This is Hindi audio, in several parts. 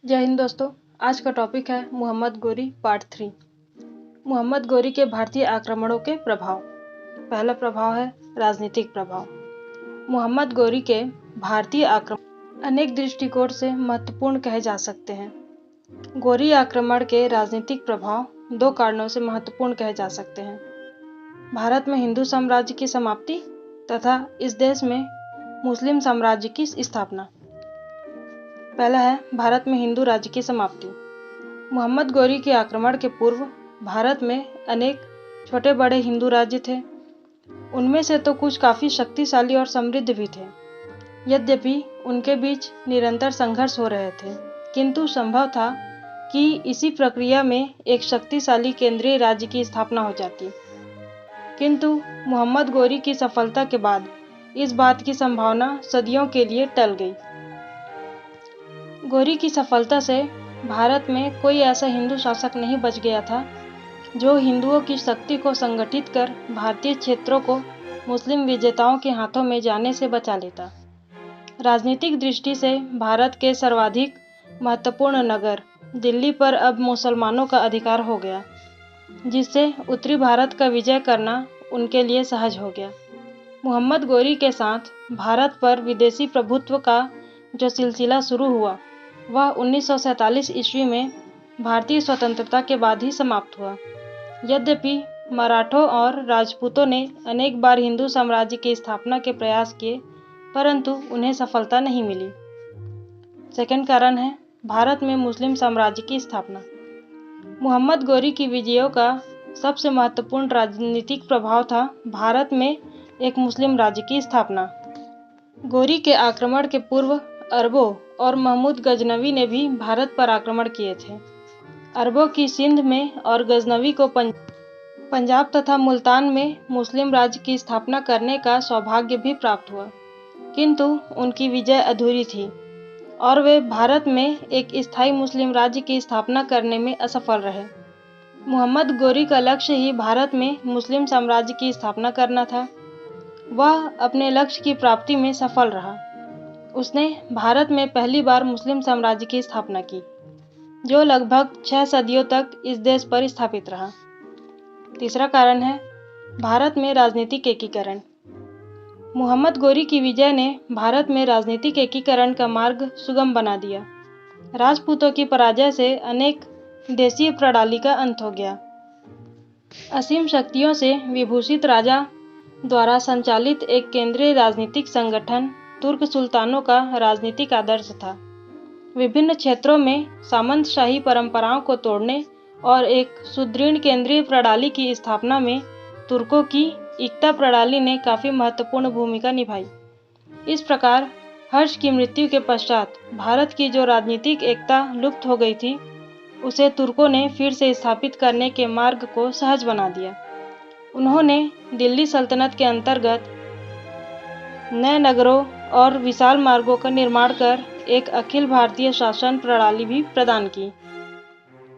जय हिंद दोस्तों। आज का टॉपिक है मोहम्मद गोरी पार्ट 3। मोहम्मद गोरी के भारतीय आक्रमणों के प्रभाव। पहला प्रभाव है राजनीतिक प्रभाव। मोहम्मद गोरी के भारतीय आक्रमण अनेक दृष्टिकोण से महत्वपूर्ण कहे जा सकते हैं। गोरी आक्रमण के राजनीतिक प्रभाव दो कारणों से महत्वपूर्ण कहे जा सकते हैं: भारत में हिंदू साम्राज्य की समाप्ति तथा इस देश में मुस्लिम साम्राज्य की स्थापना। पहला है भारत में हिंदू राज्य की समाप्ति। मोहम्मद गोरी के आक्रमण के पूर्व भारत में अनेक छोटे बड़े हिंदू राज्य थे। उनमें से तो कुछ काफ़ी शक्तिशाली और समृद्ध भी थे। यद्यपि उनके बीच निरंतर संघर्ष हो रहे थे, किंतु संभव था कि इसी प्रक्रिया में एक शक्तिशाली केंद्रीय राज्य की स्थापना हो जाती। किंतु मोहम्मद गोरी की सफलता के बाद इस बात की संभावना सदियों के लिए टल गई। गोरी की सफलता से भारत में कोई ऐसा हिंदू शासक नहीं बच गया था जो हिंदुओं की शक्ति को संगठित कर भारतीय क्षेत्रों को मुस्लिम विजेताओं के हाथों में जाने से बचा लेता। राजनीतिक दृष्टि से भारत के सर्वाधिक महत्वपूर्ण नगर दिल्ली पर अब मुसलमानों का अधिकार हो गया, जिससे उत्तरी भारत का विजय करना उनके लिए सहज हो गया। मोहम्मद गोरी के साथ भारत पर विदेशी प्रभुत्व का जो सिलसिला शुरू हुआ वह 1947 ईस्वी में भारतीय स्वतंत्रता के बाद ही समाप्त हुआ। यद्यपि मराठों और राजपूतों ने अनेक बार हिंदू साम्राज्य की स्थापना के प्रयास किए, परंतु उन्हें सफलता नहीं मिली। सेकंड कारण है भारत में मुस्लिम साम्राज्य की स्थापना। मोहम्मद गोरी की विजयों का सबसे महत्वपूर्ण राजनीतिक प्रभाव था भारत में एक मुस्लिम राज्य की स्थापना। गोरी के आक्रमण के पूर्व अरबों और महमूद गजनवी ने भी भारत पर आक्रमण किए थे। अरबों की सिंध में और गजनवी को पंजाब तथा मुल्तान में मुस्लिम राज्य की स्थापना करने का सौभाग्य भी प्राप्त हुआ, किंतु उनकी विजय अधूरी थी और वे भारत में एक स्थायी मुस्लिम राज्य की स्थापना करने में असफल रहे। मोहम्मद गोरी का लक्ष्य ही भारत में मुस्लिम साम्राज्य की स्थापना करना था। वह अपने लक्ष्य की प्राप्ति में सफल रहा। उसने भारत में पहली बार मुस्लिम साम्राज्य की स्थापना की, जो लगभग 6 सदियों तक इस देश पर स्थापित रहा। तीसरा कारण है भारत में राजनीतिक एकीकरण। मोहम्मद गोरी की विजय ने भारत में राजनीतिक एकीकरण का मार्ग सुगम बना दिया। राजपूतों की पराजय से अनेक देशीय प्रणाली का अंत हो गया। असीम शक्तियों से विभूषित राजा द्वारा संचालित एक केंद्रीय राजनीतिक संगठन तुर्क सुल्तानों का राजनीतिक आदर्श था। विभिन्न क्षेत्रों में सामंतशाही परंपराओं को तोड़ने और एक सुदृढ़ केंद्रीय प्रणाली की स्थापना में तुर्कों की एकता प्रणाली ने काफ़ी महत्वपूर्ण भूमिका निभाई। इस प्रकार हर्ष की मृत्यु के पश्चात भारत की जो राजनीतिक एकता लुप्त हो गई थी, उसे तुर्कों ने फिर से स्थापित करने के मार्ग को सहज बना दिया। उन्होंने दिल्ली सल्तनत के अंतर्गत नए नगरों और विशाल मार्गों का निर्माण कर एक अखिल भारतीय शासन प्रणाली भी प्रदान की।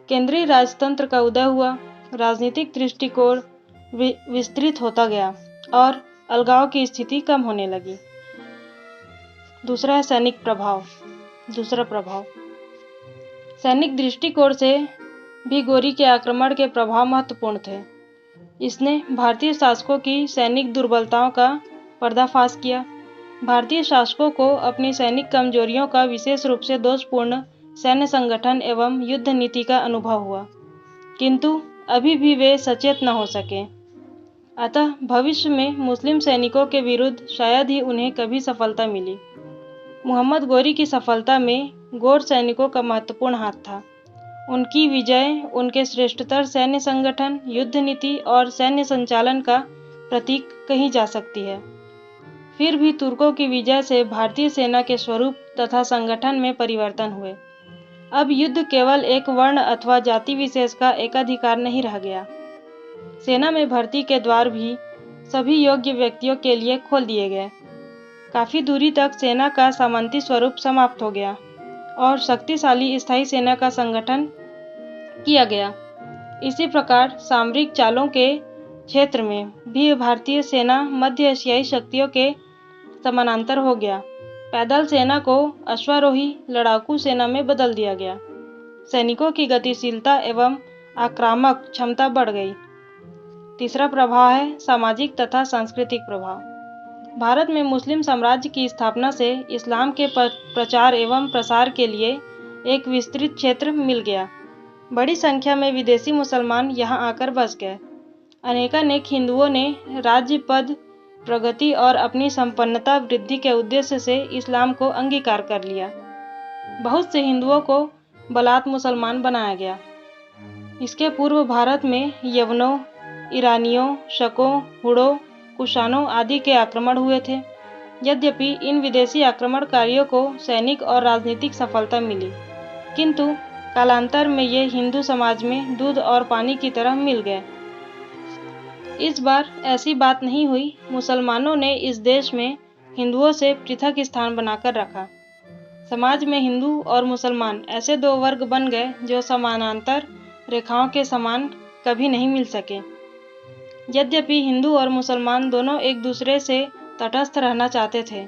केंद्रीय राजतंत्र का उदय हुआ। राजनीतिक दृष्टिकोण विस्तृत होता गया और अलगाव की स्थिति कम होने लगी। दूसरा है सैनिक प्रभाव। दूसरा प्रभाव सैनिक दृष्टिकोण से भी गोरी के आक्रमण के प्रभाव महत्वपूर्ण थे। इसने भारतीय शासकों की सैनिक दुर्बलताओं का पर्दाफाश किया। भारतीय शासकों को अपनी सैनिक कमजोरियों का विशेष रूप से दोषपूर्ण सैन्य संगठन एवं युद्ध नीति का अनुभव हुआ, किंतु अभी भी वे सचेत न हो सके। अतः भविष्य में मुस्लिम सैनिकों के विरुद्ध शायद ही उन्हें कभी सफलता मिली। मोहम्मद गोरी की सफलता में गोर सैनिकों का महत्वपूर्ण हाथ था। उनकी विजय उनके श्रेष्ठतर सैन्य संगठन, युद्ध नीति और सैन्य संचालन का प्रतीक कही जा सकती है। फिर भी तुर्कों की विजय से भारतीय सेना के स्वरूप तथा संगठन में परिवर्तन हुए। अब युद्ध केवल एक वर्ण अथवा जाति विशेष का एकाधिकार नहीं रह गया। सेना में भर्ती के द्वार भी सभी योग्य व्यक्तियों के लिए खोल दिए गए। काफ़ी दूरी तक सेना का सामंती स्वरूप समाप्त हो गया और शक्तिशाली स्थायी सेना का संगठन किया गया। इसी प्रकार सामरिक चालों के क्षेत्र में भी भारतीय सेना मध्य एशियाई शक्तियों के समानांतर हो गया। पैदल सेना को अश्वारोही लड़ाकू सेना में बदल दिया गया। सैनिकों की गतिशीलता एवं आक्रामक क्षमता बढ़ गई। तीसरा प्रभाव है सामाजिक तथा सांस्कृतिक प्रभाव। भारत में मुस्लिम साम्राज्य की स्थापना से इस्लाम के प्रचार एवं प्रसार के लिए एक विस्तृत क्षेत्र मिल गया। बड़ी संख्या में विदेशी मुसलमान यहाँ आकर बस गए। अनेकानेक हिंदुओं ने राज्य पद, प्रगति और अपनी संपन्नता वृद्धि के उद्देश्य से इस्लाम को अंगीकार कर लिया। बहुत से हिंदुओं को बलात् मुसलमान बनाया गया। इसके पूर्व भारत में यवनों, ईरानियों, शकों, हुड़ों, कुषाणों आदि के आक्रमण हुए थे। यद्यपि इन विदेशी आक्रमणकारियों को सैनिक और राजनीतिक सफलता मिली, किंतु कालांतर में ये हिंदू समाज में दूध और पानी की तरह मिल गए। इस बार ऐसी बात नहीं हुई। मुसलमानों ने इस देश में हिंदुओं से पृथक स्थान बनाकर रखा। समाज में हिंदू और मुसलमान ऐसे दो वर्ग बन गए जो समानांतर रेखाओं के समान कभी नहीं मिल सके। यद्यपि हिंदू और मुसलमान दोनों एक दूसरे से तटस्थ रहना चाहते थे,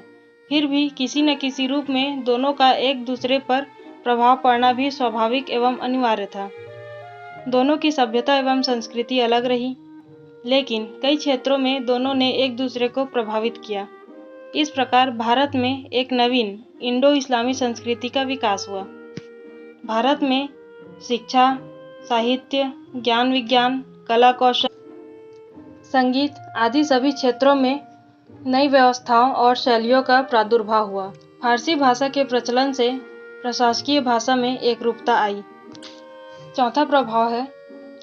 फिर भी किसी न किसी रूप में दोनों का एक दूसरे पर प्रभाव पड़ना भी स्वाभाविक एवं अनिवार्य था। दोनों की सभ्यता एवं संस्कृति अलग रही, लेकिन कई क्षेत्रों में दोनों ने एक दूसरे को प्रभावित किया। इस प्रकार भारत में एक नवीन इंडो इस्लामी संस्कृति का विकास हुआ। भारत में शिक्षा, साहित्य, ज्ञान विज्ञान, कला कौशल, संगीत आदि सभी क्षेत्रों में नई व्यवस्थाओं और शैलियों का प्रादुर्भाव हुआ। फारसी भाषा के प्रचलन से प्रशासकीय भाषा में एकरूपता आई। चौथा प्रभाव है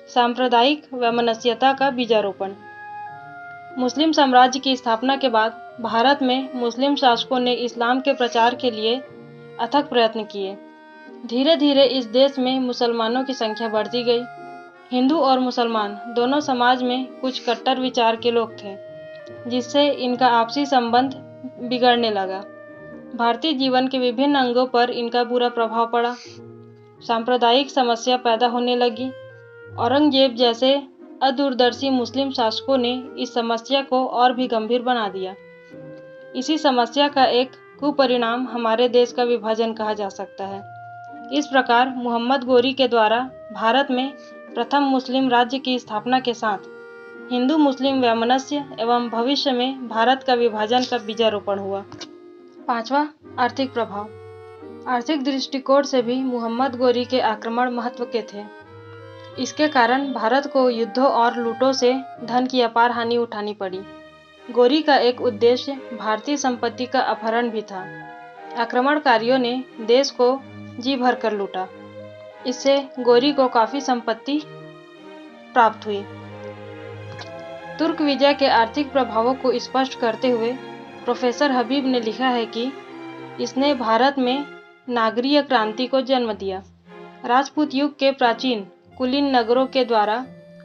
सांप्रदायिक वैमनस्यता का बीजारोपण। मुस्लिम साम्राज्य की स्थापना के बाद भारत में मुस्लिम शासकों ने इस्लाम के प्रचार के लिए अथक प्रयत्न किए। धीरे धीरे इस देश में मुसलमानों की संख्या बढ़ती गई। हिंदू और मुसलमान दोनों समाज में कुछ कट्टर विचार के लोग थे, जिससे इनका आपसी संबंध बिगड़ने लगा। भारतीय जीवन के विभिन्न अंगों पर इनका बुरा प्रभाव पड़ा। सांप्रदायिक समस्या पैदा होने लगी। औरंगजेब जैसे अदूरदर्शी मुस्लिम शासकों ने इस समस्या को और भी गंभीर बना दिया। इसी समस्या का एक कुपरिणाम हमारे देश का विभाजन कहा जा सकता है। इस प्रकार मोहम्मद गोरी के द्वारा भारत में प्रथम मुस्लिम राज्य की स्थापना के साथ हिंदू मुस्लिम वैमनस्य एवं भविष्य में भारत का विभाजन का बीजारोपण हुआ। पांचवा, आर्थिक प्रभाव। आर्थिक दृष्टिकोण से भी मोहम्मद गोरी के आक्रमण महत्व के थे। इसके कारण भारत को युद्धों और लूटों से धन की अपार हानि उठानी पड़ी। गोरी का एक उद्देश्य भारतीय संपत्ति का अपहरण भी था। आक्रमणकारियों ने देश को जी भरकर लूटा। इससे गोरी को काफी संपत्ति प्राप्त हुई। तुर्क विजय के आर्थिक प्रभावों को स्पष्ट करते हुए प्रोफेसर हबीब ने लिखा है कि इसने भारत में नागरीय क्रांति को जन्म दिया। राजपूत युग के प्राचीन कुलीन नगरों के द्वारा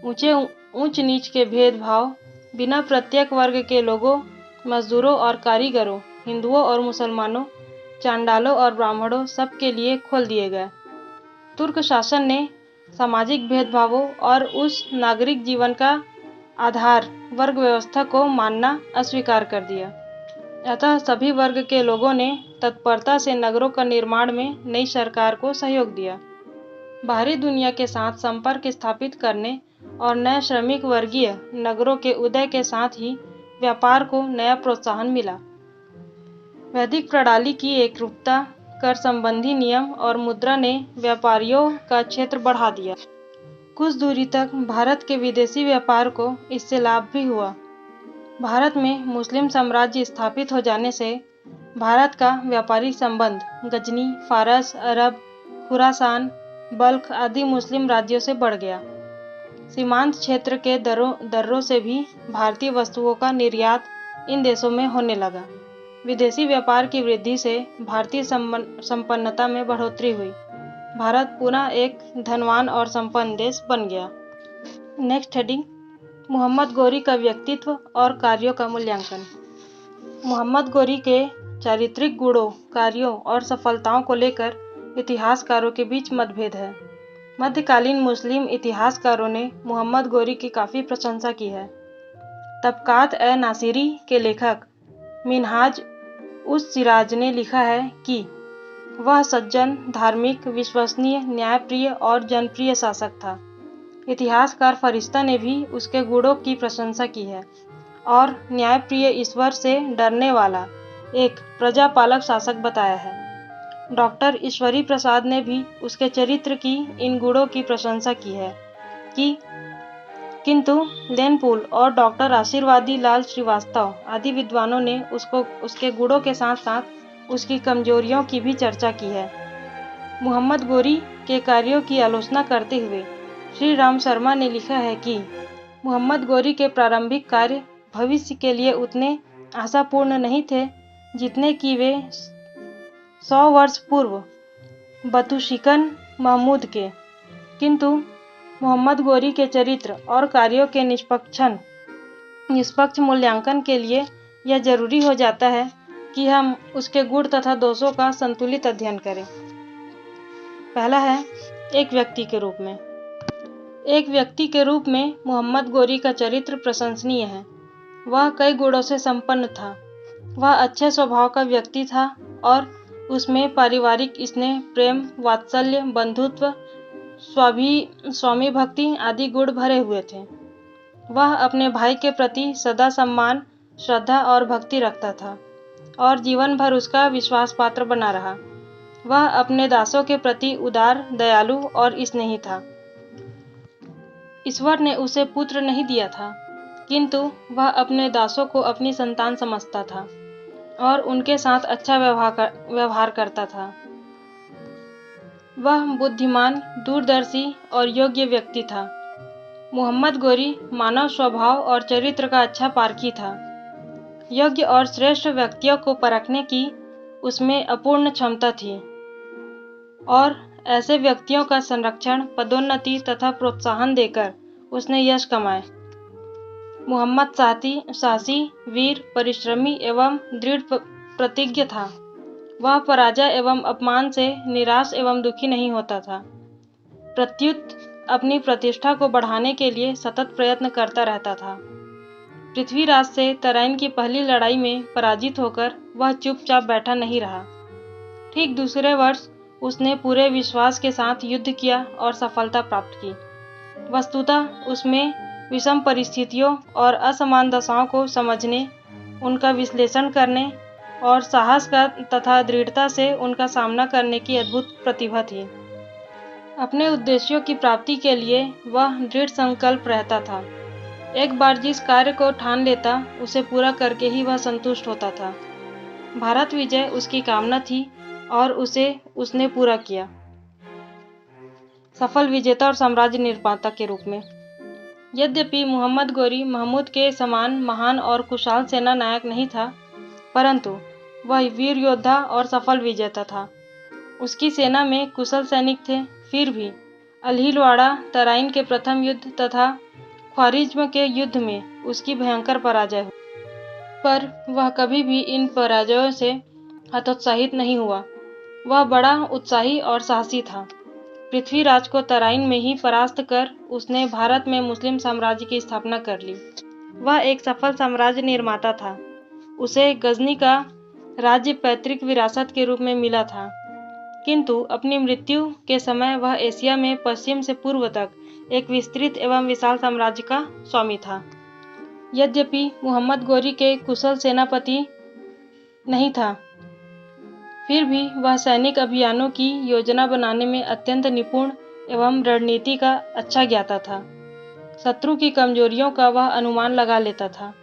ऊंच नीच के भेदभाव बिना प्रत्येक वर्ग के लोगों, मजदूरों और कारीगरों, हिंदुओं और मुसलमानों, चांडालों और ब्राह्मणों सब के लिए खोल दिए गए। तुर्क शासन ने सामाजिक भेदभावों और उस नागरिक जीवन का आधार वर्ग व्यवस्था को मानना अस्वीकार कर दिया। अतः सभी वर्ग के लोगों ने तत्परता से नगरों का निर्माण में नई सरकार को सहयोग दिया। बाहरी दुनिया के साथ संपर्क स्थापित करने और नए श्रमिक वर्गीय नगरों के उदय के साथ ही व्यापार को नया प्रोत्साहन मिला। वैदिक प्रणाली की एकरूपता, कर संबंधी नियम और मुद्रा ने व्यापारियों का क्षेत्र बढ़ा दिया। कुछ दूरी तक भारत के विदेशी व्यापार को इससे लाभ भी हुआ। भारत में मुस्लिम साम्राज्य स्थापित हो जाने से भारत का व्यापारिक संबंध गजनी, फारस, अरब, खुरासान, बल्ख आदि मुस्लिम राज्यों से बढ़ गया। सीमांत क्षेत्र के दर्रों से भी भारतीय वस्तुओं का निर्यात इन देशों में होने लगा। विदेशी व्यापार की वृद्धि से भारतीय संपन्नता में बढ़ोतरी हुई। भारत पुनः एक धनवान और संपन्न देश बन गया। नेक्स्ट हेडिंग, मोहम्मद गोरी का व्यक्तित्व और कार्यों का मूल्यांकन। मोहम्मद गोरी के चारित्रिक गुणों, कार्यों और सफलताओं को लेकर इतिहासकारों के बीच मतभेद है। मध्यकालीन मुस्लिम इतिहासकारों ने मोहम्मद गोरी की काफ़ी प्रशंसा की है। तबकात-ए-नासिरी के लेखक मिनहाज उस सिराज ने लिखा है कि वह सज्जन, धार्मिक, विश्वसनीय, न्यायप्रिय और जनप्रिय शासक था। इतिहासकार फरिश्ता ने भी उसके गुणों की प्रशंसा की है और न्यायप्रिय, ईश्वर से डरने वाला एक प्रजापालक शासक बताया है। डॉक्टर ईश्वरी प्रसाद ने भी उसके चरित्र की इन गुणों की प्रशंसा की है किंतु लेनपुल और डॉक्टर आशीर्वादी लाल श्रीवास्तव आदि विद्वानों ने उसके गुणों के साथ साथ उसकी कमजोरियों की भी चर्चा की है। मोहम्मद गोरी के कार्यों की आलोचना करते हुए श्री राम शर्मा ने लिखा है कि मोहम्मद गोरी के प्रारंभिक कार्य भविष्य के लिए उतने आशापूर्ण नहीं थे जितने कि वे 100 वर्ष पूर्व बतुशिकन महमूद के, किंतु मोहम्मद गोरी के चरित्र और कार्यों के निष्पक्ष मूल्यांकन के लिए यह जरूरी हो जाता है कि हम उसके गुण तथा दोषों का संतुलित अध्ययन करें। पहला है एक व्यक्ति के रूप में। एक व्यक्ति के रूप में मोहम्मद गोरी का चरित्र प्रशंसनीय है। वह कई गुणों से संपन्न था। वह अच्छे स्वभाव का व्यक्ति था और उसमें पारिवारिक स्नेह, प्रेम, वात्सल्य, बंधुत्व, स्वामी भक्ति आदि गुण भरे हुए थे। वह अपने भाई के प्रति सदा सम्मान, श्रद्धा और भक्ति रखता था और जीवन भर उसका विश्वास पात्र बना रहा। वह अपने दासों के प्रति उदार, दयालु और स्नेही था। ईश्वर ने उसे पुत्र नहीं दिया था, किंतु वह अपने दासों को अपनी संतान समझता था और उनके साथ अच्छा व्यवहार करता था। वह बुद्धिमान, दूरदर्शी और योग्य व्यक्ति था। मोहम्मद गोरी मानव स्वभाव और चरित्र का अच्छा पारखी था। योग्य और श्रेष्ठ व्यक्तियों को परखने की उसमें अपूर्ण क्षमता थी और ऐसे व्यक्तियों का संरक्षण, पदोन्नति तथा प्रोत्साहन देकर उसने यश कमाए। मोहम्मद साहसी, वीर, परिश्रमी एवं दृढ़ प्रतिज्ञ था। वह पराजय एवं अपमान से निराश एवं दुखी नहीं होता था। प्रत्युत अपनी प्रतिष्ठा को बढ़ाने के लिए सतत प्रयत्न करता रहता था। पृथ्वीराज से तराइन की पहली लड़ाई में पराजित होकर वह चुपचाप बैठा नहीं रहा। ठीक दूसरे वर्ष उसने पूरे विश्वास के साथ युद्ध किया और सफलता प्राप्त की। वस्तुतः उसमें विषम परिस्थितियों और असमान दशाओं को समझने, उनका विश्लेषण करने और साहस का तथा दृढ़ता से उनका सामना करने की अद्भुत प्रतिभा थी। अपने उद्देश्यों की प्राप्ति के लिए वह दृढ़ संकल्प रहता था। एक बार जिस कार्य को ठान लेता उसे पूरा करके ही वह संतुष्ट होता था। भारत विजय उसकी कामना थी और उसे उसने पूरा किया। सफल विजेता और साम्राज्य निर्माता के रूप में। यद्यपि मोहम्मद गोरी महमूद के समान महान और कुशल सेना नायक नहीं था, परंतु वह वीर योद्धा और सफल विजेता था। उसकी सेना में कुशल सैनिक थे। फिर भी अल्हिलवाड़ा, तराइन के प्रथम युद्ध तथा ख्वारिज्म के युद्ध में उसकी भयंकर पराजय हुई, पर वह कभी भी इन पराजयों से हतोत्साहित नहीं हुआ। वह बड़ा उत्साही और साहसी था। पृथ्वीराज को तराइन में ही परास्त कर उसने भारत में मुस्लिम साम्राज्य की स्थापना कर ली। वह एक सफल साम्राज्य निर्माता था। उसे गजनी का राज्य पैतृक विरासत के रूप में मिला था, किंतु अपनी मृत्यु के समय वह एशिया में पश्चिम से पूर्व तक एक विस्तृत एवं विशाल साम्राज्य का स्वामी था। यद्यपि मोहम्मद गोरी के कुशल सेनापति नहीं था, फिर भी वह सैनिक अभियानों की योजना बनाने में अत्यंत निपुण एवं रणनीति का अच्छा ज्ञाता था। शत्रु की कमजोरियों का वह अनुमान लगा लेता था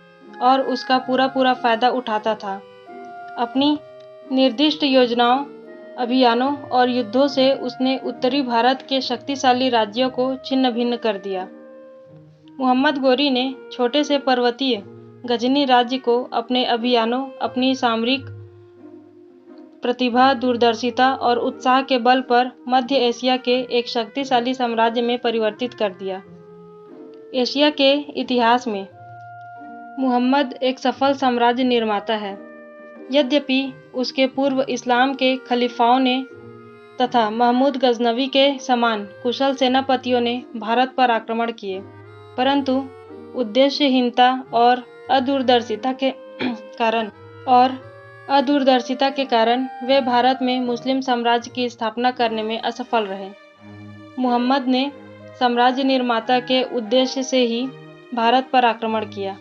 और उसका पूरा फायदा उठाता था। अपनी निर्दिष्ट योजनाओं, अभियानों और युद्धों से उसने उत्तरी भारत के शक्तिशाली राज्यों को छिन्न भिन्न कर दिया। मोहम्मद गोरी ने छोटे से पर्वतीय गजनी राज्य को अपने अभियानों, अपनी सामरिक प्रतिभा, दूरदर्शिता और उत्साह के बल पर मध्य एशिया के एक शक्तिशाली साम्राज्य में परिवर्तित कर दिया। एशिया के इतिहास में मुहम्मद एक सफल साम्राज्य निर्माता है। यद्यपि उसके पूर्व इस्लाम के खलीफाओं ने तथा महमूद गजनवी के समान कुशल सेनापतियों ने भारत पर आक्रमण किए, परंतु उद्देश्यहीनता और अदूरदर्शिता के कारण और अदूरदर्शिता के कारण वे भारत में मुस्लिम साम्राज्य की स्थापना करने में असफल रहे। मुहम्मद ने साम्राज्य निर्माता के उद्देश्य से ही भारत पर आक्रमण किया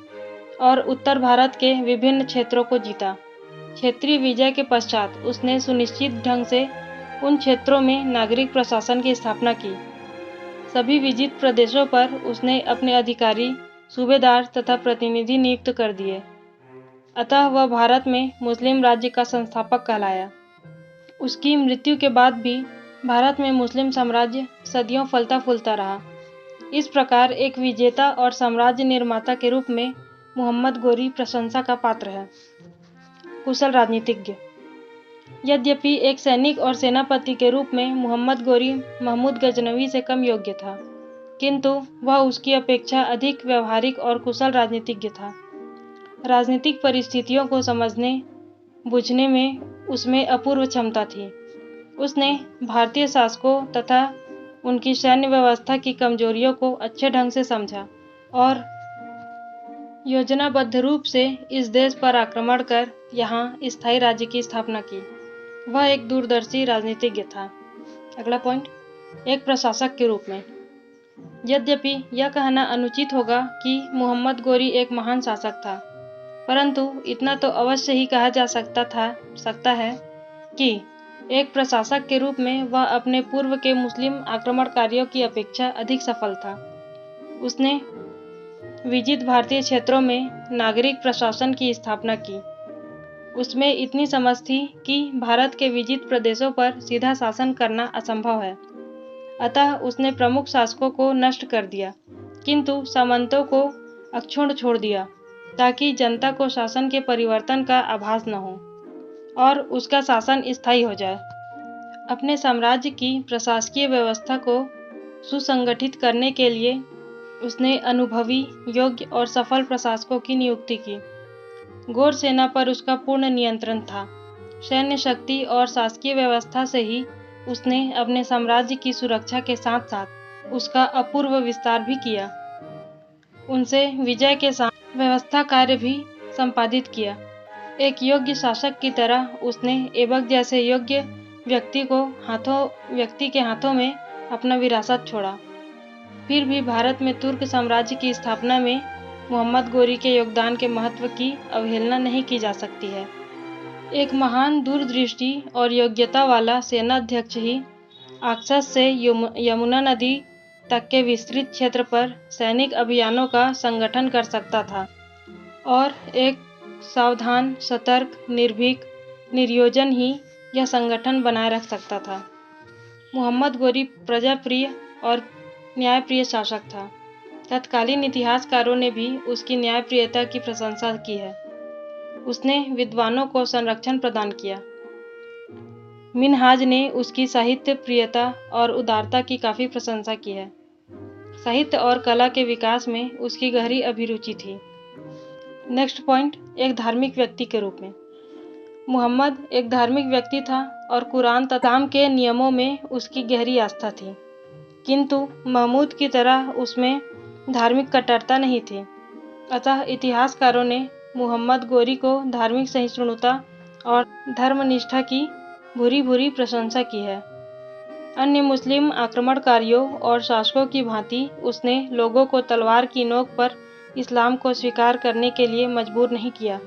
और उत्तर भारत के विभिन्न क्षेत्रों को जीता। क्षेत्रीय विजय के पश्चात उसने सुनिश्चित ढंग से उन क्षेत्रों में नागरिक प्रशासन की स्थापना की। सभी विजित प्रदेशों पर उसने अपने अधिकारी, सूबेदार तथा प्रतिनिधि नियुक्त कर दिए। अतः वह भारत में मुस्लिम राज्य का संस्थापक कहलाया। उसकी मृत्यु के बाद भी भारत में मुस्लिम साम्राज्य सदियों फलता फूलता रहा। इस प्रकार एक विजेता और साम्राज्य निर्माता के रूप में मुहम्मद गोरी प्रशंसा का पात्र है। कुशल राजनीतिज्ञ। यद्यपि एक सैनिक और सेनापति के रूप में मुहम्मद गोरी महमूद गजनवी से कम योग्य था, किंतु वह उसकी अपेक्षा अधिक व्यवहारिक और कुशल राजनीतिज्ञ था। राजनीतिक परिस्थितियों को समझने बूझने में उसमें अपूर्व क्षमता थी। उसने भारतीय शासकों तथा उनकी सैन्य व्यवस्था की कमजोरियों को अच्छे ढंग से समझा और योजनाबद्ध रूप से इस देश पर आक्रमण कर यहाँ स्थायी राज्य की स्थापना की। वह एक दूरदर्शी राजनीतिज्ञ था। अगला पॉइंट, एक प्रशासक के रूप में। यद्यपि यह कहना अनुचित होगा कि मुहम्मद गोरी एक महान शासक था, परंतु इतना तो अवश्य ही कहा जा सकता है कि एक प्रशासक के रूप में वह अपने पूर्व के मुस्लिम आक्रमणकारियों की अपेक्षा अधिक सफल था। उसने विजित भारतीय क्षेत्रों में नागरिक प्रशासन की स्थापना की। उसमें इतनी समझ थी कि भारत के विजित प्रदेशों पर सीधा शासन करना असंभव है। अतः उसने प्रमुख शासकों को नष्ट कर दिया, किंतु सामंतों को अक्षुण्ण छोड़ दिया, ताकि जनता को शासन के परिवर्तन का आभास न हो और उसका शासन स्थायी हो जाए। अपने साम्राज्य की प्रशासकीय व्यवस्था को सुसंगठित करने के लिए उसने अनुभवी, योग्य और सफल प्रशासकों की नियुक्ति की। गौर सेना पर उसका पूर्ण नियंत्रण था। सैन्य शक्ति और शासकीय व्यवस्था से ही उसने अपने साम्राज्य की सुरक्षा के साथ साथ उसका अपूर्व विस्तार भी किया। उनसे विजय के साथ व्यवस्था कार्य भी संपादित किया। एक योग्य शासक की तरह उसने ऐबक जैसे योग्य व्यक्ति के हाथों में अपना विरासत छोड़ा। फिर भी भारत में तुर्क साम्राज्य की स्थापना में मुहम्मद गोरी के योगदान के महत्व की अवहेलना नहीं की जा सकती है। एक महान दूरदृष्टि और योग्यता वाला सेनाध्यक्ष ही अक्सस से यमुना नदी तक के विस्तृत क्षेत्र पर सैनिक अभियानों का संगठन कर सकता था और एक सावधान, सतर्क, निर्भीक निर्योजन ही यह संगठन बनाए रख सकता था। मुहम्मद गोरी प्रजाप्रिय और न्यायप्रिय शासक था। तत्कालीन इतिहासकारों ने भी उसकी न्यायप्रियता की प्रशंसा की है। उसने विद्वानों को संरक्षण प्रदान किया। मिनहाज ने उसकी साहित्य प्रियता और उदारता की काफ़ी प्रशंसा की है। साहित्य और कला के विकास में उसकी गहरी अभिरुचि थी। नेक्स्ट पॉइंट, एक धार्मिक व्यक्ति के रूप में। मुहम्मद एक धार्मिक व्यक्ति था और कुरान तथा इस्लाम के नियमों में उसकी गहरी आस्था थी, किंतु महमूद की तरह उसमें धार्मिक कट्टरता नहीं थी। अतः इतिहासकारों ने मुहम्मद गोरी को धार्मिक सहिष्णुता और धर्मनिष्ठा की भूरी भूरी प्रशंसा की है। अन्य मुस्लिम आक्रमणकारियों और शासकों की भांति उसने लोगों को तलवार की नोक पर इस्लाम को स्वीकार करने के लिए मजबूर नहीं किया।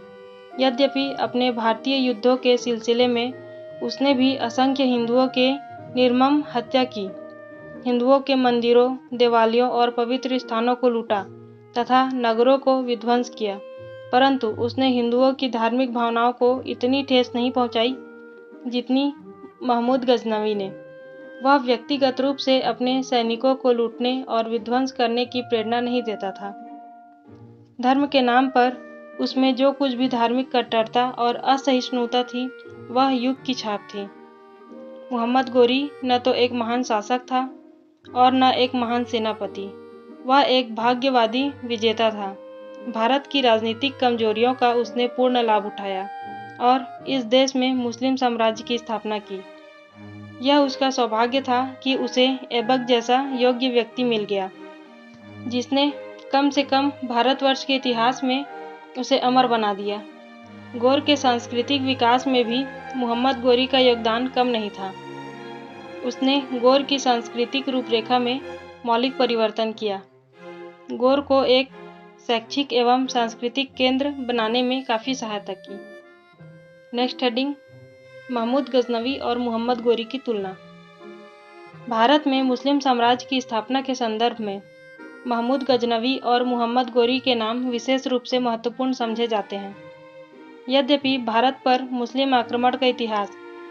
यद्यपि अपने भारतीय युद्धों के सिलसिले में उसने भी असंख्य हिंदुओं के निर्मम हत्या की, हिंदुओं के मंदिरों, देवालयों और पवित्र स्थानों को लूटा तथा नगरों को विध्वंस किया, परंतु उसने हिंदुओं की धार्मिक भावनाओं को इतनी ठेस नहीं पहुंचाई जितनी महमूद गजनवी ने। वह व्यक्तिगत रूप से अपने सैनिकों को लूटने और विध्वंस करने की प्रेरणा नहीं देता था। धर्म के नाम पर उसमें जो कुछ भी धार्मिक कट्टरता और असहिष्णुता थी, वह युग की छाप थी। मुहम्मद गोरी न तो एक महान शासक था और न एक महान सेनापति। वह एक भाग्यवादी विजेता था। भारत की राजनीतिक कमजोरियों का उसने पूर्ण लाभ उठाया और इस देश में मुस्लिम साम्राज्य की स्थापना की। यह उसका सौभाग्य था कि उसे ऐबक जैसा योग्य व्यक्ति मिल गया, जिसने कम से कम भारतवर्ष के इतिहास में उसे अमर बना दिया। गौर के सांस्कृतिक विकास में भी मोहम्मद गोरी का योगदान कम नहीं था। उसने गौर की सांस्कृतिक रूपरेखा में मौलिक परिवर्तन किया, गौर को एक शैक्षिक एवं सांस्कृतिक केंद्र बनाने में काफ़ी सहायता की। नेक्स्ट हेडिंग, महमूद गजनवी और मोहम्मद गोरी की तुलना। भारत में मुस्लिम साम्राज्य की स्थापना के संदर्भ में महमूद गजनवी और मोहम्मद गोरी के नाम विशेष रूप से महत्वपूर्ण समझे जाते हैं। यद्यपि भारत पर मुस्लिम आक्रमण का इतिहास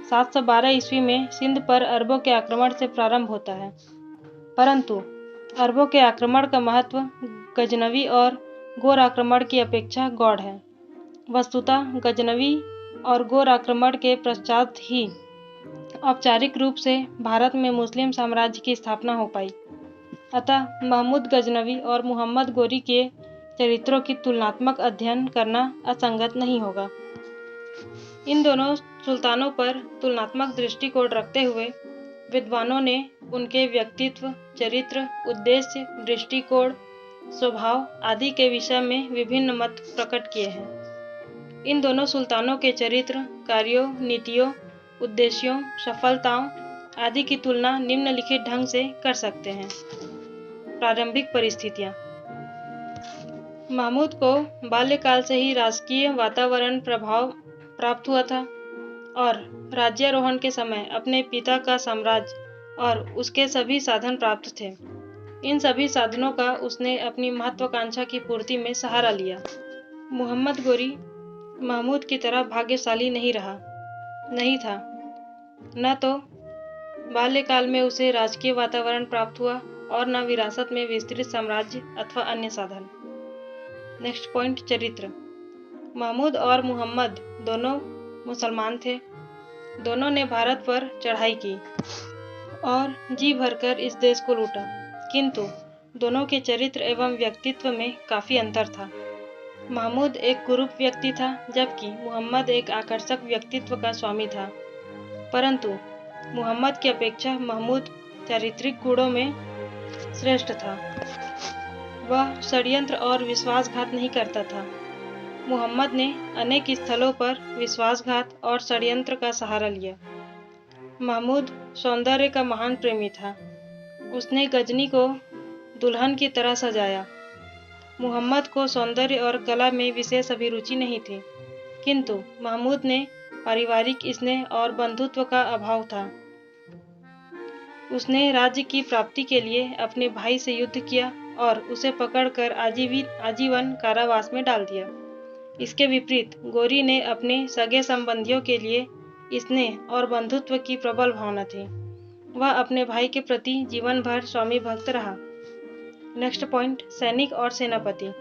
712 ईस्वी में सिंध पर अरबों के आक्रमण से प्रारंभ होता है, परंतु अरबों के आक्रमण का महत्व गजनवी और गौर आक्रमण की अपेक्षा गौड़ है। वस्तुतः गजनवी और गौर आक्रमण के पश्चात ही औपचारिक रूप से भारत में मुस्लिम साम्राज्य की स्थापना हो पाई। अतः महमूद गजनवी और मोहम्मद गोरी के चरित्रों की तुलनात्मक अध्ययन करना असंगत नहीं होगा। इन दोनों सुल्तानों पर तुलनात्मक दृष्टिकोण रखते हुए विद्वानों ने उनके व्यक्तित्व, चरित्र, उद्देश्य, दृष्टिकोण, स्वभाव आदि के विषय में विभिन्न मत प्रकट किए हैं। इन दोनों सुल्तानों के चरित्र, कार्यों, नीतियों, उद्देश्यों, सफलताओं आदि की तुलना निम्नलिखित ढंग से कर सकते हैं। प्रारंभिक परिस्थितियाँ। महमूद को बाल्यकाल से ही राजकीय वातावरण प्रभाव प्राप्त हुआ था और राज्यारोहण के समय अपने पिता का साम्राज्य और उसके सभी साधन प्राप्त थे। इन सभी साधनों का उसने अपनी महत्वाकांक्षा की पूर्ति में सहारा लिया। मोहम्मद गोरी महमूद की तरह भाग्यशाली नहीं था। न तो बाल्यकाल में उसे राजकीय वातावरण प्राप्त हुआ और न विरासत में विस्तृत साम्राज्य अथवा अन्य साधन। नेक्स्ट पॉइंट, चरित्र। महमूद और मोहम्मद दोनों मुसलमान थे। दोनों ने भारत पर चढ़ाई की और जी भरकर इस देश को लूटा, किंतु दोनों के चरित्र एवं व्यक्तित्व में काफ़ी अंतर था। महमूद एक कुरूप व्यक्ति था, जबकि मोहम्मद एक आकर्षक व्यक्तित्व का स्वामी था। परंतु मोहम्मद की अपेक्षा महमूद चारित्रिक गुणों में श्रेष्ठ था। वह षड्यंत्र और विश्वासघात नहीं करता था। मोहम्मद ने अनेक स्थलों पर विश्वासघात और षड्यंत्र का सहारा लिया। महमूद सौंदर्य का महान प्रेमी था। उसने गजनी को दुल्हन की तरह सजाया। मोहम्मद को सौंदर्य और कला में विशेष अभिरुचि नहीं थी, किंतु महमूद ने पारिवारिक स्नेह और बंधुत्व का अभाव था। उसने राज्य की प्राप्ति के लिए अपने भाई से युद्ध किया और उसे पकड़कर आजीवन कारावास में डाल दिया। इसके विपरीत गोरी ने अपने सगे संबंधियों के लिए स्नेह और बंधुत्व की प्रबल भावना थी। वह अपने भाई के प्रति जीवन भर स्वामी भक्त रहा। नेक्स्ट पॉइंट, सैनिक और सेनापति।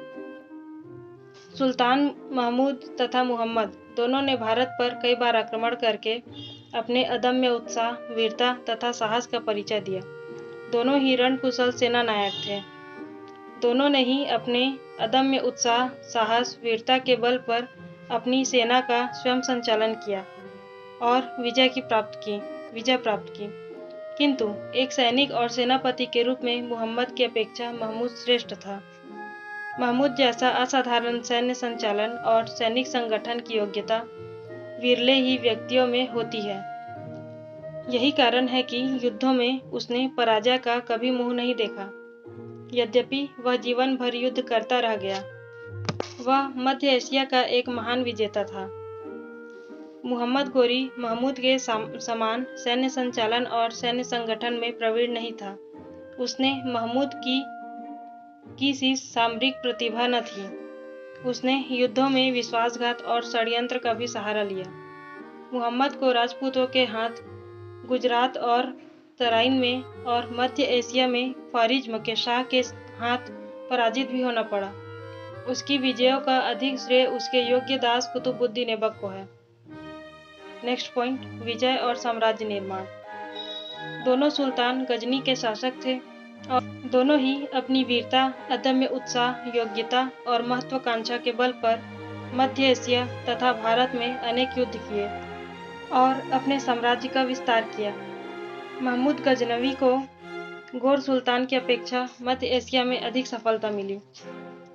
सुल्तान महमूद तथा मोहम्मद दोनों ने भारत पर कई बार आक्रमण करके अपने अदम्य उत्साह, वीरता तथा साहस का परिचय दिया। दोनों ही रणकुशल सेना नायक थे। दोनों ने ही अपने अदम्य उत्साह, साहस, वीरता के बल पर अपनी सेना का स्वयं संचालन किया और विजय प्राप्त की। किंतु एक सैनिक और सेनापति के रूप में मोहम्मद की अपेक्षा महमूद श्रेष्ठ था। महमूद जैसा असाधारण सैन्य संचालन और सैनिक संगठन की योग्यता विरले ही व्यक्तियों में होती है। यही कारण है कि युद्धों में उसने पराजय का कभी मुंह नहीं देखा। यद्यपि वह जीवन भर युद्ध करता रह गया। वह मध्य एशिया का एक महान विजेता था। मोहम्मद गोरी महमूद के समान सैन्य संचालन और सैन्य संगठन में प्रवीण नहीं था। उसने महमूद की सी सामरिक प्रतिभा न थी। उसने युद्धों में विश्वासघात और षड्यंत्र का भी सहारा लिया। मोहम्मद को राजपूतों के हाथ गुजरात और तराइन में और मध्य एशिया में ख्वारिज्म के शाह के हाथ पराजित भी होना पड़ा। उसकी विजयों का अधिक श्रेय उसके योग्य दास कुतुबुद्दीन ऐबक को है। नेक्स्ट पॉइंट, विजय और साम्राज्य निर्माण। दोनों सुल्तान गजनी के शासक थे और दोनों ही अपनी वीरता, अदम्य उत्साह, योग्यता और महत्वाकांक्षा के बल पर मध्य एशिया तथा भारत में अनेक युद्ध किए और अपने साम्राज्य का विस्तार किया। महमूद गजनवी को गौर सुल्तान की अपेक्षा मध्य एशिया में अधिक सफलता मिली।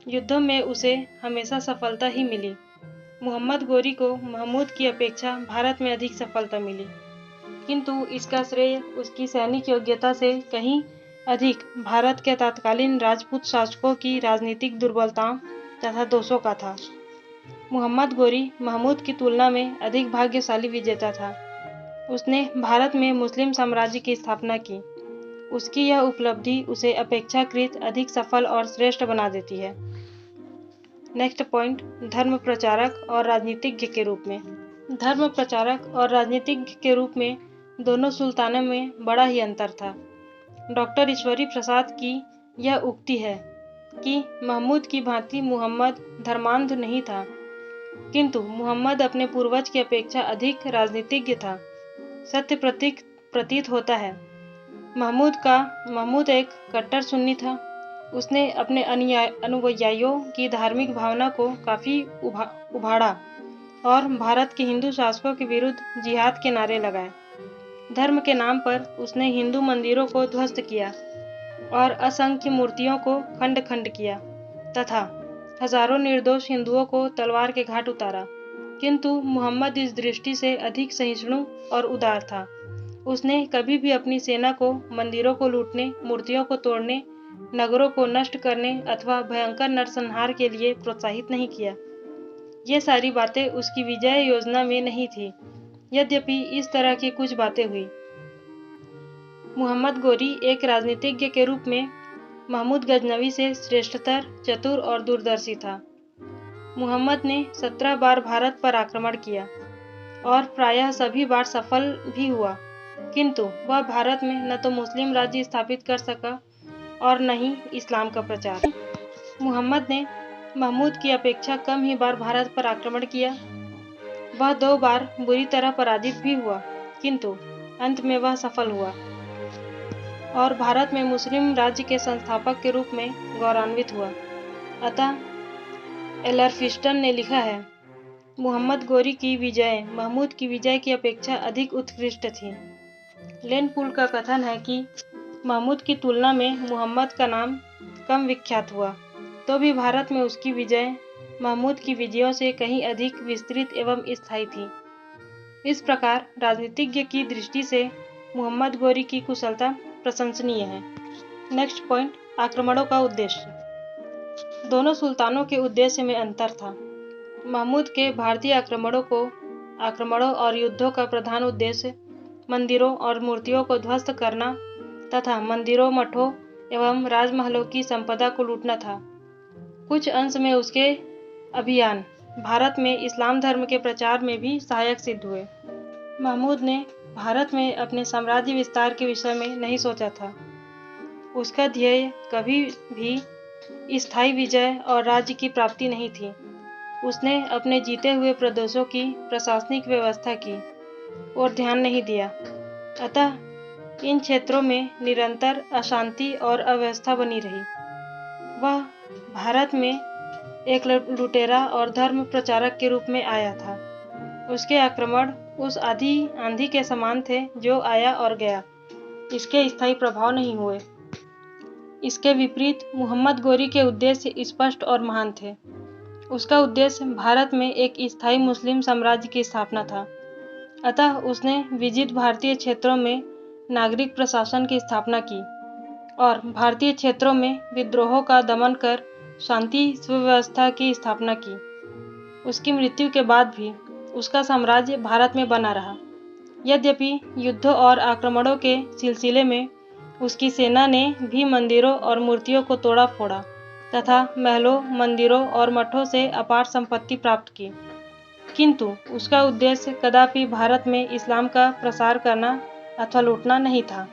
युद्धों में उसे हमेशा सफलता ही मिली। मोहम्मद गोरी को महमूद की अपेक्षा भारत में अधिक सफलता मिली, किंतु इसका श्रेय उसकी सैनिक योग्यता से कहीं अधिक भारत के तत्कालीन राजपूत शासकों की राजनीतिक दुर्बलताओं तथा दोषों का था। मोहम्मद गोरी महमूद की तुलना में अधिक भाग्यशाली विजेता था। उसने भारत में मुस्लिम साम्राज्य की स्थापना की। उसकी यह उपलब्धि उसे अपेक्षाकृत अधिक सफल और श्रेष्ठ बना देती है। नेक्स्ट पॉइंट, धर्म प्रचारक और राजनीतिज्ञ के रूप में। धर्म प्रचारक और राजनीतिज्ञ के रूप में दोनों सुल्तानों में बड़ा ही अंतर था। डॉक्टर ईश्वरी प्रसाद की यह उक्ति है कि महमूद की भांति मुहम्मद धर्मांध नहीं था, किंतु मुहम्मद अपने पूर्वज की अपेक्षा अधिक राजनीतिज्ञ था। सत्य प्रतीत होता है महमूद एक कट्टर सुन्नी था। उसने अपने अनुयायियों की धार्मिक भावना को काफ़ी उभाड़ा और भारत के हिंदू शासकों के विरुद्ध जिहाद के नारे लगाए। धर्म के नाम पर उसने हिंदू मंदिरों को ध्वस्त किया और असंख्य मूर्तियों को खंड खंड किया तथा हजारों निर्दोष हिंदुओं को तलवार के घाट उतारा। किंतु मुहम्मद इस दृष्टि से अधिक सहिष्णु और उदार था। उसने कभी भी अपनी सेना को मंदिरों को लूटने, मूर्तियों को तोड़ने, नगरों को नष्ट करने अथवा भयंकर नरसंहार के लिए प्रोत्साहित नहीं किया। ये सारी बातें उसकी विजय योजना में नहीं थी, यद्यपि इस तरह की कुछ बातें हुई। मोहम्मद गोरी एक राजनीतिज्ञ के रूप में महमूद गजनवी से श्रेष्ठतर, चतुर और दूरदर्शी था। मुहम्मद ने 17 बार भारत पर आक्रमण किया और प्रायः सभी बार सफल भी हुआ, किंतु वह भारत में न तो मुस्लिम राज्य स्थापित कर सका और न ही इस्लाम का प्रचार। मुहम्मद ने महमूद की अपेक्षा कम ही बार भारत पर आक्रमण किया। वह 2 बार बुरी तरह पराजित भी हुआ, किंतु अंत में वह सफल हुआ और भारत में मुस्लिम राज्य के संस्थापक के रूप में गौरवान्वित हुआ। अतः एलरफिस्टन ने लिखा है, मोहम्मद गोरी की विजय महमूद की विजय की अपेक्षा अधिक उत्कृष्ट थी। लेनपुल का कथन है कि महमूद की तुलना में मुहम्मद का नाम कम विख्यात हुआ, तो भी भारत में उसकी विजय महमूद की विजयों से कहीं अधिक विस्तृत एवं स्थायी थी। इस प्रकार राजनीतिज्ञ की दृष्टि से मोहम्मद गोरी की कुशलता प्रशंसनीय है। नेक्स्ट पॉइंट, आक्रमणों का उद्देश्य। दोनों सुल्तानों के उद्देश्य में अंतर था। महमूद के भारतीय आक्रमणों और युद्धों का प्रधान उद्देश्य मंदिरों और मूर्तियों को ध्वस्त करना तथा मंदिरों, मठों एवं राजमहलों की संपदा को लूटना था। कुछ अंश में उसके अभियान भारत में इस्लाम धर्म के प्रचार में भी सहायक सिद्ध हुए। महमूद ने भारत में अपने साम्राज्य विस्तार के विषय में नहीं सोचा था। उसका ध्येय कभी भी स्थायी विजय और राज्य की प्राप्ति नहीं थी। उसने अपने जीते हुए प्रदेशों की प्रशासनिक व्यवस्था की और ध्यान नहीं दिया। अतः इन क्षेत्रों में निरंतर अशांति और अव्यवस्था बनी रही। वह भारत में एक लुटेरा और धर्म प्रचारक के रूप में आया था। उसके आक्रमण उस आंधी के समान थे जो आया और गया, इसके स्थायी प्रभाव नहीं हुए। इसके विपरीत मुहम्मद गोरी के उद्देश्य स्पष्ट और महान थे। उसका उद्देश्य भारत में एक स्थायी मुस्लिम साम्राज्य की स्थापना था। अतः उसने विजित भारतीय क्षेत्रों में नागरिक प्रशासन की स्थापना की और भारतीय क्षेत्रों में विद्रोहों का दमन कर शांति सुव्यवस्था की स्थापना की। उसकी मृत्यु के बाद भी उसका साम्राज्य भारत में बना रहा। यद्यपि युद्धों और आक्रमणों के सिलसिले में उसकी सेना ने भी मंदिरों और मूर्तियों को तोड़ा फोड़ा तथा महलों, मंदिरों और मठों से अपार संपत्ति प्राप्त की, किंतु उसका उद्देश्य कदापि भारत में इस्लाम का प्रसार करना अथवा लूटना नहीं था।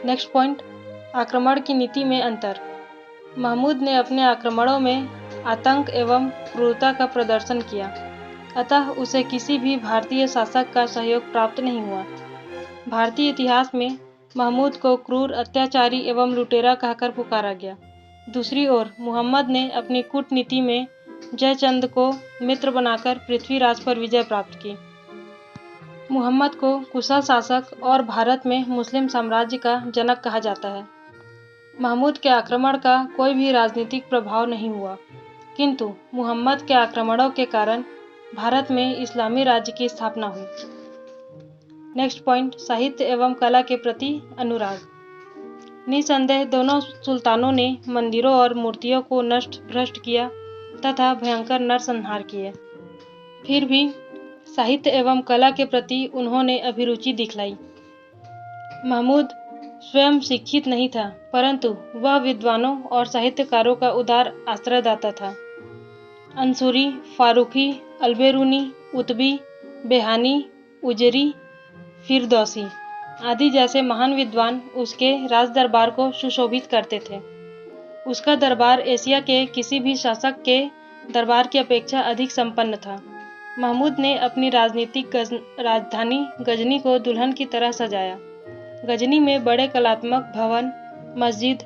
नेक्स्ट पॉइंट, आक्रमण की नीति में अंतर। महमूद ने अपने आक्रमणों में आतंक एवं क्रूरता का प्रदर्शन किया, अतः उसे किसी भी भारतीय शासक का सहयोग प्राप्त नहीं हुआ। भारतीय इतिहास में महमूद को क्रूर, अत्याचारी एवं लुटेरा कहकर पुकारा गया। दूसरी ओर मुहम्मद ने अपनी कूटनीति में जयचंद को मित्र बनाकर पृथ्वीराज पर विजय प्राप्त की। मुहम्मद को कुशल शासक और भारत में मुस्लिम साम्राज्य का जनक कहा जाता है। महमूद के आक्रमण का कोई भी राजनीतिक प्रभाव नहीं हुआ, किंतु मुहम्मद के आक्रमणों के कारण भारत में इस्लामी राज्य की स्थापना हुई। नेक्स्ट पॉइंट, साहित्य एवं कला के प्रति अनुराग। निसंदेह दोनों सुल्तानों ने मंदिरों और मूर्तियों को नष्ट भ्रष्ट किया तथा भयंकर नरसंहार किए। फिर भी साहित्य एवं कला के प्रति उन्होंने अभिरुचि दिखलाई। महमूद स्वयं शिक्षित नहीं था, परंतु वह विद्वानों और साहित्यकारों का उदार आश्रयदाता था। अंसुरी, फारूकी, अलबेरूनी, उतबी, बेहानी, उजरी, फिरदौसी आदि जैसे महान विद्वान उसके राज दरबार को सुशोभित करते थे। उसका दरबार एशिया के किसी भी शासक के दरबार की अपेक्षा अधिक संपन्न था। महमूद ने अपनी राजनीतिक राजधानी गजनी को दुल्हन की तरह सजाया। गजनी में बड़े कलात्मक भवन, मस्जिद,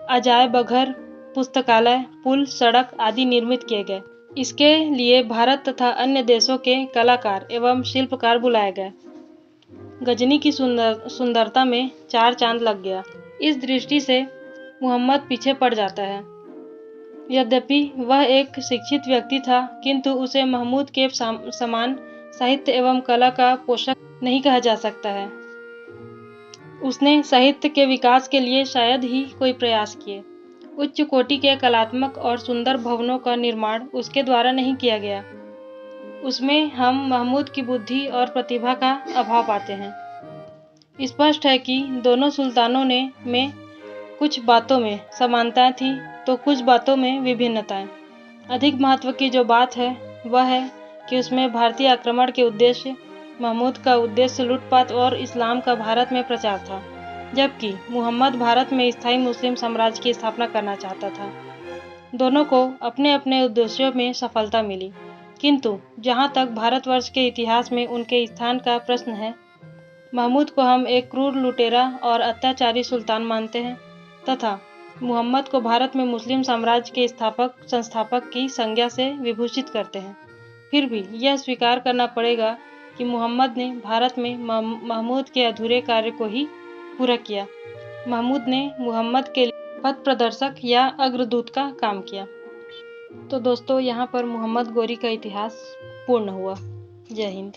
अजायब घर, पुस्तकालय, पुल, सड़क आदि निर्मित किए गए। इसके लिए भारत तथा अन्य देशों के कलाकार एवं शिल्पकार बुलाए गए। गजनी की सुंदरता में चार चांद लग गया। इस दृष्टि से मुहम्मद पीछे पड़ जाता है। यद्यपि वह एक शिक्षित व्यक्ति था, किंतु उसे महमूद के समान साहित्य एवं कला का पोषक नहीं कहा जा सकता है। उसने साहित्य के विकास के लिए शायद ही कोई प्रयास किए। उच्च कोटि के कलात्मक और सुंदर भवनों का निर्माण उसके द्वारा नहीं किया गया। उसमें हम महमूद की बुद्धि और प्रतिभा का अभाव पाते हैं। स्पष्ट है कि दोनों सुल्तानों में कुछ बातों में समानताएं थीं तो कुछ बातों में विभिन्नताएं। अधिक महत्व की जो बात है वह है कि उसमें भारतीय आक्रमण के उद्देश्य, महमूद का उद्देश्य लूटपाट और इस्लाम का भारत में प्रचार था, जबकि मुहम्मद भारत में स्थायी मुस्लिम साम्राज्य की स्थापना करना चाहता था। दोनों को अपने अपने उद्देश्यों में सफलता मिली, किंतु जहाँ तक भारतवर्ष के इतिहास में उनके स्थान का प्रश्न है, महमूद को हम एक क्रूर लुटेरा और अत्याचारी सुल्तान मानते हैं तथा मुहम्मद को भारत में मुस्लिम साम्राज्य के संस्थापक की संज्ञा से विभूषित करते हैं। फिर भी यह स्वीकार करना पड़ेगा कि मुहम्मद ने भारत में महमूद के अधूरे कार्य को ही पूरा किया। महमूद ने मुहम्मद के लिए पथ प्रदर्शक या अग्रदूत का काम किया। तो दोस्तों, यहाँ पर मुहम्मद गोरी का इतिहास पूर्ण हुआ। जय हिंद।